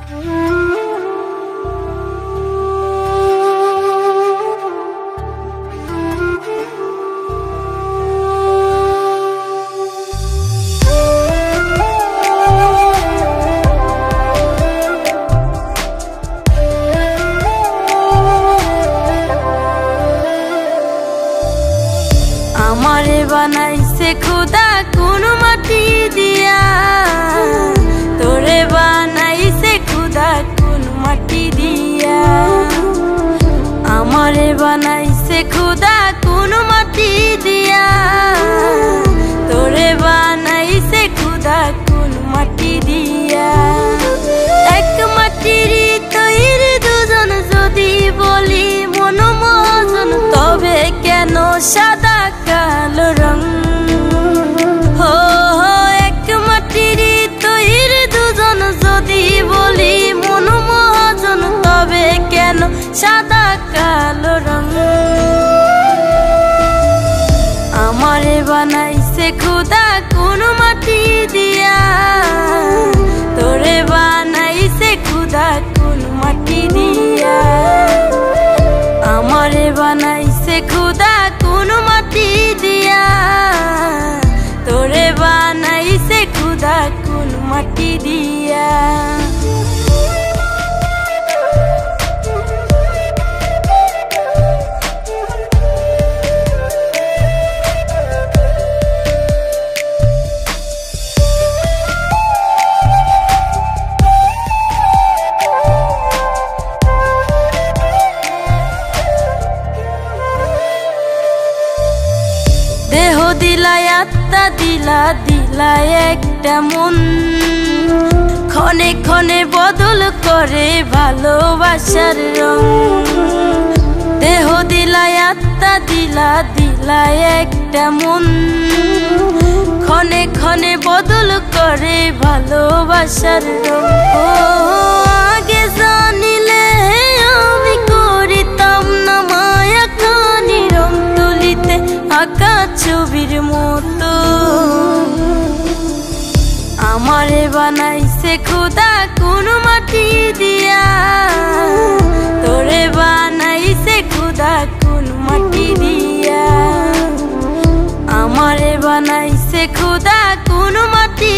আমারে বানাইছে খুদা কোন মাটি দিয়া, তোরে বানাইছে খুদা কোন মাটি দিয়া। আমারে বানাইছে খুদা কোন মাটি দিয়া, তোরে বানাইছে খুদা কোন মাটি দিয়া। এক মাটির তৈরি দুজন যদি বলি মন মজন, তবে কেন সাদা কালো রং? হো এক মাটির তৈরি দুজন যদি বলি মন মজন, তবে কেন সাদা কালো রং? আমারে বানাইছে খুদা কোন মাটি দিয়া, তোরে বানাইছে খুদা কোন মাটি দিয়া। আমারে বানাইছে খুদা কোন মাটি দিয়া, তোরে বানাইছে খুদা কোন মাটি দিয়া। দেহ দিলাই আত্মা দিলা, দিলাই একটা মন, ক্ষণে ক্ষণে বদল করে ভালোবাসার রং। দেহ দিলাই আত্মা দিলা, দিলাই একটা মন, ক্ষণে ক্ষণে বদল করে ভালোবাসার রং। ও আগে জানিলে আমি করিতাম না মায়া খানি রং তুলিতে আঁকা ছবির মতো। আমারে বানাইছে খুদা কোন মাটি দিয়া, তোরে বানাইছে খুদা কোন মাটি দিয়া। আমারে বানাইছে খুদা কোন মাটি